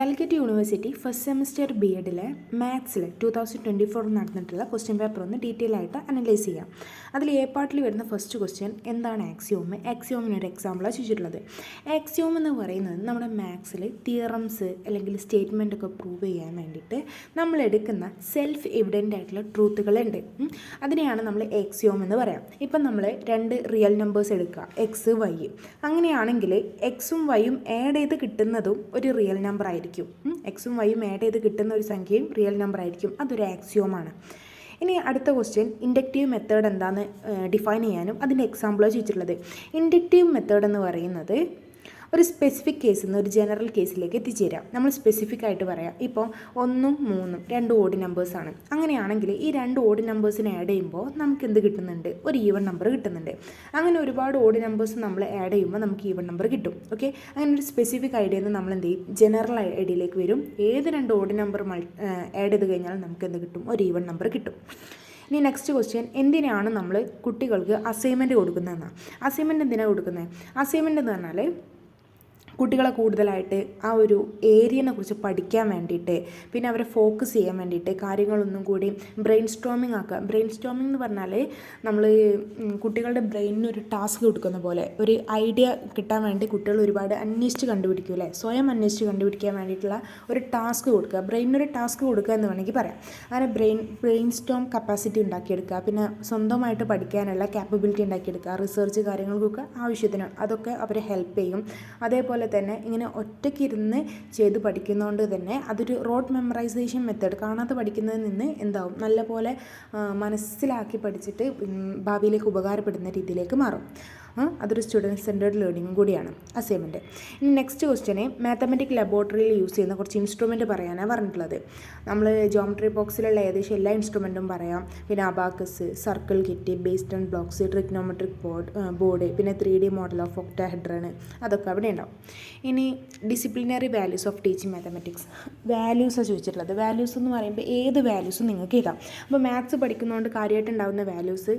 Calicut university first semester B എഡിലെ മാത്സിൽ 2024 നടന്നിട്ടുള്ള ക്വസ്റ്റ്യൻ പേപ്പർ ഒന്ന് ഡീറ്റെയിൽ ആയിട്ട് അനലൈസ് ചെയ്യാം. അതിൽ എ പാർട്ടിൽ വരുന്ന ഫസ്റ്റ് ക്വസ്റ്റ്യൻ എന്താണ് ആക്സിയോം? ആക്സിയോമിനൊരു എക്സാമ്പിളാണ് ചോദിച്ചിട്ടുള്ളത്. ആക്സിയോം എന്ന് പറയുന്നത് നമ്മുടെ മാത്സിൽ തിയറംസ് അല്ലെങ്കിൽ സ്റ്റേറ്റ്മെൻ്റ് ഒക്കെ പ്രൂവ് ചെയ്യാൻ വേണ്ടിയിട്ട് നമ്മൾ എടുക്കുന്ന സെൽഫ് എവിഡൻ്റ് ആയിട്ടുള്ള ട്രൂത്തുകളുണ്ട്. അതിനെയാണ് നമ്മൾ ആക്സിയോം എന്ന് പറയാം. ഇപ്പം നമ്മൾ രണ്ട് റിയൽ നമ്പേഴ്സ് എടുക്കുക, എക്സ് വൈ. അങ്ങനെയാണെങ്കിൽ എക്സും വൈയും ആഡ് ചെയ്ത് കിട്ടുന്നതും ഒരു റിയൽ നമ്പർ ആയിരിക്കും. എക്സും വൈയും ആഡ് ചെയ്ത് കിട്ടുന്ന ഒരു സംഖ്യയും റിയൽ നമ്പർ ആയിരിക്കും. അതൊരു ആക്സിയോമാണ്. ഇനി അടുത്ത ക്വസ്റ്റ്യൻ ഇൻഡക്റ്റീവ് മെത്തേഡ് എന്താണെന്ന് ഡിഫൈൻ ചെയ്യാനും അതിൻ്റെ എക്സാമ്പിളാണ് ചോദിച്ചിട്ടുള്ളത്. ഇൻഡക്റ്റീവ് മെത്തേഡ് എന്ന് പറയുന്നത് ഒരു സ്പെസിഫിക് കേസിൽ നിന്ന് ഒരു ജനറൽ കേസിലേക്ക് എത്തിച്ചേരാം. നമ്മൾ സ്പെസിഫിക് ആയിട്ട് പറയാം. ഇപ്പോൾ 1ഉം 3ഉം രണ്ട് ഓഡ് നമ്പേഴ്സാണ്. അങ്ങനെയാണെങ്കിൽ ഈ രണ്ട് ഓഡ് നമ്പേഴ്സിനെ ആഡ് ചെയ്യുമ്പോൾ നമുക്ക് എന്ത് കിട്ടുന്നുണ്ട്? ഒരു ഈവൺ നമ്പർ കിട്ടുന്നുണ്ട്. അങ്ങനെ ഒരുപാട് ഓഡ് നമ്പേഴ്സ് നമ്മൾ ആഡ് ചെയ്യുമ്പോൾ നമുക്ക് ഈവൺ നമ്പർ കിട്ടും. ഓക്കെ, അങ്ങനെ ഒരു സ്പെസിഫിക് ഐഡിയയിൽ നിന്ന് നമ്മൾ എന്ത് ചെയ്യും? ജനറൽ ഐഡിയയിലേക്ക് വരും. ഏത് രണ്ട് ഓഡ് നമ്പർ ആഡ് ചെയ്ത് കഴിഞ്ഞാൽ നമുക്ക് എന്ത് കിട്ടും? ഒരു ഈവൺ നമ്പർ കിട്ടും. ഇനി നെക്സ്റ്റ് ക്വസ്റ്റ്യൻ, എന്തിനാണ് നമ്മൾ കുട്ടികൾക്ക് അസൈൻമെൻറ്റ് കൊടുക്കുന്നതെന്നാണ്. അസൈൻമെൻറ്റ് എന്തിനാണ് കൊടുക്കുന്നത്? അസൈൻമെൻറ്റ് എന്ന് പറഞ്ഞാൽ കുട്ടികളെ കൂടുതലായിട്ട് ആ ഒരു ഏരിയനെ കുറിച്ച് പഠിക്കാൻ വേണ്ടിയിട്ട്, പിന്നെ അവരെ ഫോക്കസ് ചെയ്യാൻ വേണ്ടിയിട്ട് കാര്യങ്ങളൊന്നും കൂടി ബ്രെയിൻ സ്റ്റോമിങ് ആക്കുക. ബ്രെയിൻ സ്റ്റോമിങ് എന്ന് പറഞ്ഞാൽ നമ്മൾ കുട്ടികളുടെ ബ്രെയിനിന് ഒരു ടാസ്ക് കൊടുക്കുന്ന പോലെ ഒരു ഐഡിയ കിട്ടാൻ വേണ്ടി കുട്ടികൾ ഒരുപാട് അന്വേഷിച്ച് കണ്ടുപിടിക്കും അല്ലേ? സ്വയം അന്വേഷിച്ച് കണ്ടുപിടിക്കാൻ വേണ്ടിയിട്ടുള്ള ഒരു ടാസ്ക് കൊടുക്കുക, ബ്രെയിനൊരു ടാസ്ക് കൊടുക്കുക എന്ന് വേണമെങ്കിൽ പറയാം. അങ്ങനെ ബ്രെയിൻ സ്റ്റോം കപ്പാസിറ്റി ഉണ്ടാക്കിയെടുക്കുക, പിന്നെ സ്വന്തമായിട്ട് പഠിക്കാനുള്ള ക്യാപ്പബിലിറ്റി ഉണ്ടാക്കിയെടുക്കുക, റിസർച്ച് കാര്യങ്ങൾക്കൊക്കെ ആവശ്യത്തിന് അതൊക്കെ അവരെ ഹെൽപ്പ് ചെയ്യും. അതേപോലെ തന്നെ ഇങ്ങനെ ഒറ്റയ്ക്കിരുന്ന് ചെയ്ത് പഠിക്കുന്നതുകൊണ്ട് തന്നെ അതൊരു റോഡ് മെമ്മറൈസേഷൻ മെത്തേഡ്, കാണാതെ പഠിക്കുന്നതിൽ നിന്ന് എന്താവും? നല്ലപോലെ മനസ്സിലാക്കി പഠിച്ചിട്ട് ഭാവിയിലേക്ക് ഉപകാരപ്പെടുന്ന രീതിയിലേക്ക് മാറും. അതൊരു സ്റ്റുഡൻറ്റ് സെൻറ്റേർഡ് ലേണിംഗും കൂടിയാണ് അസൈൻമെൻറ്റ്. ഇനി നെക്സ്റ്റ് ക്വസ്റ്റ്യന് മാത്തമാറ്റിക് ലബോറട്ടറിയിൽ യൂസ് ചെയ്യുന്ന കുറച്ച് ഇൻസ്ട്രുമെൻറ്റ് പറയാനാണ് പറഞ്ഞിട്ടുള്ളത്. നമ്മൾ ജോമെട്രി ബോക്സിലുള്ള ഏകദേശം എല്ലാ ഇൻസ്ട്രുമെൻറ്റും പറയാം. പിന്നെ abacus, circle kit, based and blocks, trigonometric board, പിന്നെ 3D മോഡൽ ഓഫ് ഒക്ടാഹെഡ്രൺ, അതൊക്കെ അവിടെ ഉണ്ടാവും. ഇനി disciplinary values of teaching mathematics, വാല്യൂസാണ് ചോദിച്ചിട്ടുള്ളത്. വാല്യൂസ് എന്ന് പറയുമ്പോൾ ഏത് വാല്യൂസും നിങ്ങൾക്ക് എഴുതാം. അപ്പോൾ മാത്സ് പഠിക്കുന്നതുകൊണ്ട് കാര്യമായിട്ട് ഉണ്ടാകുന്ന വാല്യൂസ്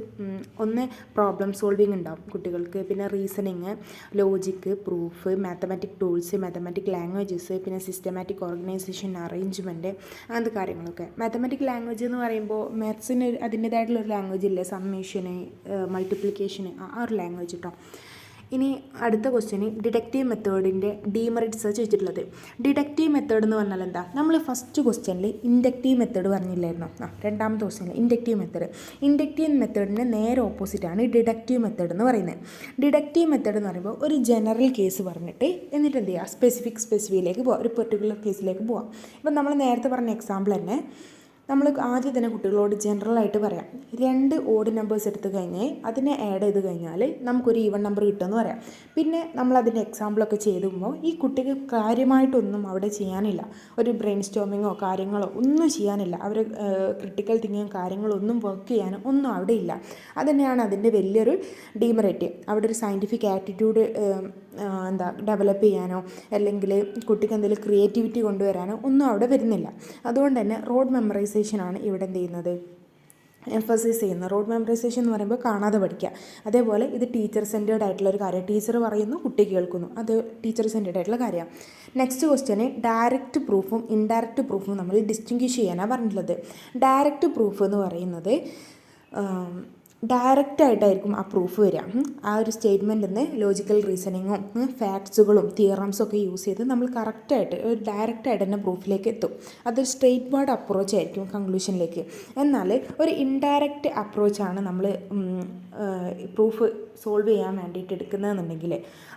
ഒന്ന് പ്രോബ്ലം സോൾവിങ് ഉണ്ടാവും കുട്ടികൾക്ക്, പിന്നെ reasoning, logic, proof, mathematic tools, mathematic languages, പിന്നെ സിസ്റ്റമാറ്റിക് ഓർഗനൈസേഷൻ, അറേഞ്ച്മെൻറ്റ്, അങ്ങനത്തെ കാര്യങ്ങളൊക്കെ. മാത്തമാറ്റിക് ലാംഗ്വേജ് എന്ന് പറയുമ്പോൾ മാത്സിന് അതിൻ്റേതായിട്ടുള്ളൊരു ലാംഗ്വേജ് ഇല്ലേ? സമ്മേഷന്, മൾട്ടിപ്ലിക്കേഷന്, ആ ഒരു ലാംഗ്വേജ് കേട്ടോ. ഇനി അടുത്ത ക്വസ്റ്റ്യന് ഡിഡക്റ്റീവ് മെത്തേഡിൻ്റെ ഡീമെറിറ്റ്സ് ചോദിച്ചിട്ടുള്ളത്. ഡിഡക്റ്റീവ് മെത്തേഡ് എന്ന് പറഞ്ഞാൽ എന്താ? നമ്മൾ ഫസ്റ്റ് ക്വസ്റ്റ്യനിൽ ഇൻഡക്റ്റീവ് മെത്തേഡ് പറഞ്ഞില്ലായിരുന്നോ? രണ്ടാമത്തെ ക്വസ്റ്റ്യനിൽ ഇൻഡക്റ്റീവ് മെത്തേഡിൻ്റെ നേരെ ഓപ്പോസിറ്റാണ് ഡിഡക്റ്റീവ് മെത്തേഡ് എന്ന് പറയുന്നത്. ഡിഡക്റ്റീവ് മെത്തേഡ് എന്ന് പറയുമ്പോൾ ഒരു ജനറൽ കേസ് പറഞ്ഞിട്ട് എന്നിട്ട് എന്ത് ചെയ്യുക? സ്പെസിഫിക്കിലേക്ക് പോകാം, ഒരു പെർട്ടിക്കുലർ കേസിലേക്ക് പോകാം. ഇപ്പം നമ്മൾ നേരത്തെ പറഞ്ഞ എക്സാമ്പിൾ തന്നെ നമ്മൾ ആദ്യം തന്നെ കുട്ടികളോട് ജനറലായിട്ട് പറയാം. രണ്ട് ഓഡ് നമ്പേഴ്സ് എടുത്ത് കഴിഞ്ഞ് അതിനെ ആഡ് ചെയ്ത് കഴിഞ്ഞാൽ നമുക്കൊരു ഈവൺ നമ്പർ കിട്ടുമെന്ന് പറയാം. പിന്നെ നമ്മളതിൻ്റെ എക്സാമ്പിളൊക്കെ ചെയ്തുമ്പോൾ ഈ കുട്ടിക്ക് കാര്യമായിട്ടൊന്നും അവിടെ ചെയ്യാനില്ല. ഒരു ബ്രെയിൻ സ്റ്റോമിങ്ങോ കാര്യങ്ങളോ ഒന്നും ചെയ്യാനില്ല. അവർ ക്രിട്ടിക്കൽ തിങ്കിങ് കാര്യങ്ങളൊന്നും വർക്ക് ചെയ്യാനോ ഒന്നും അവിടെ ഇല്ല. അതുതന്നെയാണ് അതിൻ്റെ വലിയൊരു ഡീമെറിറ്റ്. അവിടെ ഒരു സയൻറ്റിഫിക് ആറ്റിറ്റ്യൂഡ് ഡെവലപ്പ് ചെയ്യാനോ അല്ലെങ്കിൽ കുട്ടിക്ക് എന്തെങ്കിലും ക്രിയേറ്റിവിറ്റി കൊണ്ടുവരാനോ ഒന്നും അവിടെ വരുന്നില്ല. അതുകൊണ്ട് തന്നെ റോഡ് മെമ്മറൈസേഷനാണ് ഇവിടെ എന്ത് ചെയ്യുന്നത്? എംഫസൈസ് ചെയ്യുന്നത്. റോഡ് മെമ്മറൈസേഷൻ എന്ന് പറയുമ്പോൾ കാണാതെ പഠിക്കുക. അതേപോലെ ഇത് ടീച്ചർ സെൻറ്റേർഡ് ആയിട്ടുള്ളൊരു കാര്യം. ടീച്ചർ പറയുന്നു, കുട്ടി കേൾക്കുന്നു, അത് ടീച്ചർ സെൻറ്റേർഡ് ആയിട്ടുള്ള കാര്യമാണ്. നെക്സ്റ്റ് ക്വസ്റ്റ്യന് ഡയറക്റ്റ് പ്രൂഫും ഇൻഡയറക്റ്റ് പ്രൂഫും നമ്മൾ ഡിസ്റ്റിങ്ക്വിഷ് ചെയ്യാനാണ് പറഞ്ഞിട്ടുള്ളത്. ഡയറക്റ്റ് പ്രൂഫ് എന്ന് പറയുന്നത് ഡയറക്റ്റായിട്ടായിരിക്കും ആ പ്രൂഫ് വരിക. ആ ഒരു സ്റ്റേറ്റ്മെൻറ്റിൽ നിന്ന് ലോജിക്കൽ റീസണിങ്ങും ഫാക്ട്സുകളും തിയറംസും ഒക്കെ യൂസ് ചെയ്ത് നമ്മൾ കറക്റ്റായിട്ട് ഒരു ഡയറക്റ്റായിട്ട് തന്നെ പ്രൂഫിലേക്ക് എത്തും. അതൊരു സ്ട്രെയിറ്റ് വേർഡ് അപ്രോച്ച് ആയിരിക്കും കൺക്ലൂഷനിലേക്ക്. എന്നാൽ ഒരു ഇൻഡയറക്റ്റ് അപ്രോച്ചാണ് നമ്മൾ പ്രൂഫ് സോൾവ് ചെയ്യാൻ വേണ്ടിയിട്ട് എടുക്കുന്നതെന്നുണ്ടെങ്കിൽ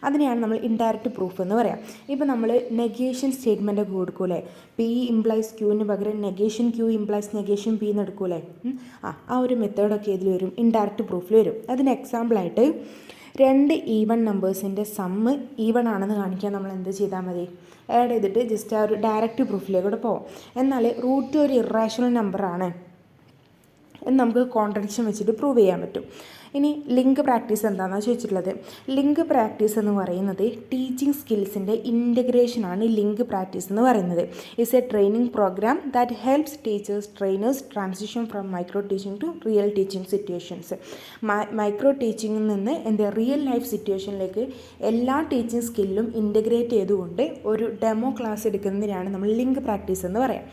അതിനെയാണ് നമ്മൾ ഇൻഡയറക്റ്റ് പ്രൂഫ് എന്ന് പറയാം. ഇപ്പോൾ നമ്മൾ നെഗേഷൻ സ്റ്റേറ്റ്മെൻ്റ് ഒക്കെ കൊടുക്കൂലേ? പി ഇംപ്ലൈസ് ക്യൂവിന് പകരം negation Q implies negation P എന്ന് എടുക്കൂലേ? ആ ഒരു മെത്തേഡൊക്കെ ഇതിൽ വരും, ഇൻഡയറക്റ്റ് പ്രൂഫിൽ വരും. അതിന് എക്സാമ്പിളായിട്ട് രണ്ട് ഈവൺ നമ്പേഴ്സിൻ്റെ സമ്മ് ഈവൺ ആണെന്ന് കാണിക്കാൻ നമ്മൾ എന്ത് ചെയ്താൽ മതി? ആഡ് ചെയ്തിട്ട് ജസ്റ്റ് ആ ഒരു ഡയറക്റ്റ് പ്രൂഫിലേക്കൂടെ പോകാം. എന്നാൽ റൂട്ട് ഒരു ഇറാഷണൽ നമ്പറാണ് എന്ന് നമുക്ക് കോൺട്രഡിക്ഷൻ വെച്ചിട്ട് പ്രൂവ് ചെയ്യാൻ പറ്റും. ഇനി ലിങ്ക് പ്രാക്ടീസ് എന്താണെന്നാണ് ചോദിച്ചിട്ടുള്ളത്. ലിങ്ക് പ്രാക്ടീസ് എന്ന് പറയുന്നത് ടീച്ചിങ് സ്കിൽസിൻ്റെ ഇൻറ്റഗ്രേഷനാണ് ലിങ്ക് പ്രാക്ടീസ് എന്ന് പറയുന്നത്. It's a training programme that helps teachers trainers transition from micro teaching to real teaching situations. Micro ടീച്ചിങ്ങിൽ നിന്ന് റിയൽ ലൈഫ് സിറ്റുവേഷനിലേക്ക് എല്ലാ ടീച്ചിങ് സ്കില്ലും ഇൻറ്റഗ്രേറ്റ് ചെയ്തുകൊണ്ട് ഒരു ഡെമോ ക്ലാസ് എടുക്കുന്നതിനാണ് നമ്മൾ ലിങ്ക് പ്രാക്ടീസ് എന്ന് പറയാം.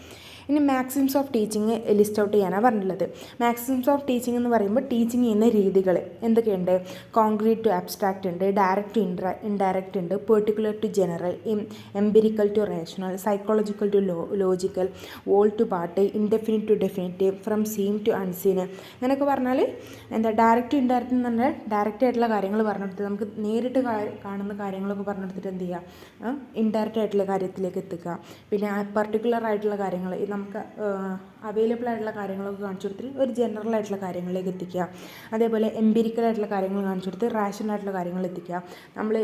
ഇനി maxims of teaching list out ചെയ്യാനാണ് പറഞ്ഞിട്ടുള്ളത്. മാക്സിംസ് ഓഫ് ടീച്ചിങ് എന്ന് പറയുമ്പോൾ ടീച്ചിങ് ചെയ്യുന്ന രീതികൾ എന്തൊക്കെയുണ്ട്? കോൺക്രീറ്റ് ടു അബ്സ്ട്രാക്റ്റ് ഉണ്ട്, ഡയറക്റ്റ് ടു ഇൻഡയറക്റ്റ് ഉണ്ട്, particular to general, empirical to rational, psychological to logical, whole to part, indefinite to definitive, from seen to unseen. അങ്ങനെയൊക്കെ പറഞ്ഞാൽ ഡയറക്റ്റ് ഇൻഡയറക്റ്റ് എന്ന് പറഞ്ഞാൽ ഡയറക്റ്റ് ആയിട്ടുള്ള കാര്യങ്ങൾ പറഞ്ഞെടുത്ത് നമുക്ക് നേരിട്ട് കാണുന്ന കാര്യങ്ങളൊക്കെ പറഞ്ഞെടുത്തിട്ട് എന്ത് ചെയ്യുക, ഇൻഡയറക്റ്റ് ആയിട്ടുള്ള കാര്യത്തിലേക്ക് എത്തിക്കുക. പിന്നെ പർട്ടിക്കുലർ ആയിട്ടുള്ള കാര്യങ്ങൾ നമുക്ക് അവൈലബിൾ ആയിട്ടുള്ള കാര്യങ്ങളൊക്കെ കാണിച്ചു കൊടുത്തിട്ട് ഒരു ജനറൽ ആയിട്ടുള്ള കാര്യങ്ങളിലേക്ക് എത്തിക്കുക. അതേപോലെ എംപിരിക്കൽ ആയിട്ടുള്ള കാര്യങ്ങൾ കാണിച്ചു കൊടുത്ത് റാഷണൽ ആയിട്ടുള്ള കാര്യങ്ങൾ എത്തിക്കുക. നമ്മൾ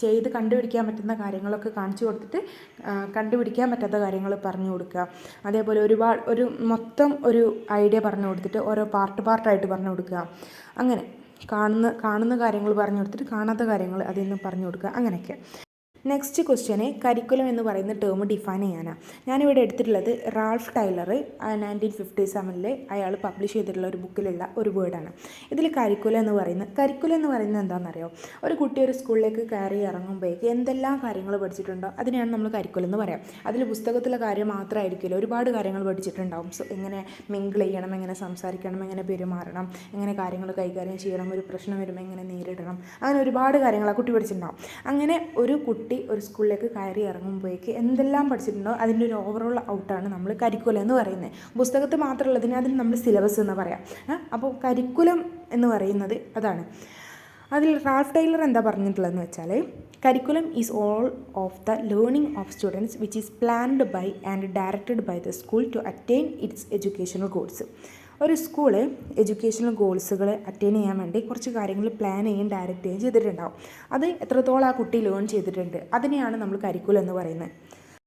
ചെയ്ത് കണ്ടുപിടിക്കാൻ പറ്റുന്ന കാര്യങ്ങളൊക്കെ കാണിച്ചു കൊടുത്തിട്ട് കണ്ടുപിടിക്കാൻ പറ്റാത്ത കാര്യങ്ങൾ പറഞ്ഞു കൊടുക്കുക. അതേപോലെ മൊത്തം ഒരു ഐഡിയ പറഞ്ഞു കൊടുത്തിട്ട് ഓരോ പാർട്ടായിട്ട് പറഞ്ഞു കൊടുക്കുക. അങ്ങനെ കാണുന്ന കാര്യങ്ങൾ പറഞ്ഞു കൊടുത്തിട്ട് കാണാത്ത കാര്യങ്ങൾ അതിൽ നിന്ന് പറഞ്ഞു കൊടുക്കുക. അങ്ങനെയൊക്കെ. നെക്സ്റ്റ് ക്വസ്റ്റ്യന് കരിക്കുലം എന്ന് പറയുന്ന ടേം ഡിഫൈൻ ചെയ്യാനാണ്. ഞാനിവിടെ എടുത്തിട്ടുള്ളത് റാൾഫ് ടൈലർ 1957 അയാൾ പബ്ലിഷ് ചെയ്തിട്ടുള്ള ഒരു ബുക്കിലുള്ള ഒരു വേർഡാണ്. ഇതിൽ കരിക്കുലം എന്ന് പറയുന്നത് എന്താണെന്നറിയോ? ഒരു കുട്ടി ഒരു സ്കൂളിലേക്ക് കയറി ഇറങ്ങുമ്പോഴേക്ക് എന്തെല്ലാം കാര്യങ്ങൾ പഠിച്ചിട്ടുണ്ടോ അതിനെയാണ് നമ്മൾ കരിക്കുലം എന്ന് പറയാം. അതിൽ പുസ്തകത്തിലെ കാര്യം മാത്രമായിരിക്കില്ല, ഒരുപാട് കാര്യങ്ങൾ പഠിച്ചിട്ടുണ്ടാവും. സോ എങ്ങനെ മിങ്കിൾ ചെയ്യണം, എങ്ങനെ സംസാരിക്കണം, എങ്ങനെ പെരുമാറണം, എങ്ങനെ കാര്യങ്ങൾ കൈകാര്യം ചെയ്യണം, ഒരു പ്രശ്നം വരുമ്പോൾ എങ്ങനെ നേരിടണം, അങ്ങനെ ഒരുപാട് കാര്യങ്ങൾ ആ കുട്ടി പഠിച്ചിട്ടുണ്ടാവും. അങ്ങനെ ഒരു കുട്ടി ഒരു സ്കൂളിലേക്ക് കയറി ഇറങ്ങുമ്പോഴേക്ക് എന്തെല്ലാം പഠിച്ചിട്ടുണ്ടോ അതിൻ്റെ ഒരു ഓവറോൾ ഔട്ടാണ് നമ്മൾ കരിക്കുലം എന്ന് പറയുന്നത്. പുസ്തകത്തിൽ മാത്രമുള്ളതിന് അതിന് നമ്മൾ സിലബസ് എന്ന് പറയാം. അപ്പോൾ കരിക്കുലം എന്ന് പറയുന്നത് അതാണ്. അതിൽ റാൾഫ് ടൈലർ എന്താ പറഞ്ഞിട്ടുള്ളതെന്ന് വെച്ചാൽ, curriculum is all of the learning of students which is planned by and directed by the school to attain its educational goals. ഒരു സ്കൂള് എഡ്യൂക്കേഷണൽ ഗോൾസുകൾ അറ്റൈൻ ചെയ്യാൻ വേണ്ടി കുറച്ച് കാര്യങ്ങൾ പ്ലാൻ ചെയ്യുകയും ഡയറക്റ്റ് ചെയ്യുകയും ചെയ്തിട്ടുണ്ടാവും. അത് എത്രത്തോളം ആ കുട്ടി ലേൺ ചെയ്തിട്ടുണ്ട് അതിനെയാണ് നമ്മൾ കരിക്കുലം എന്ന് പറയുന്നത്.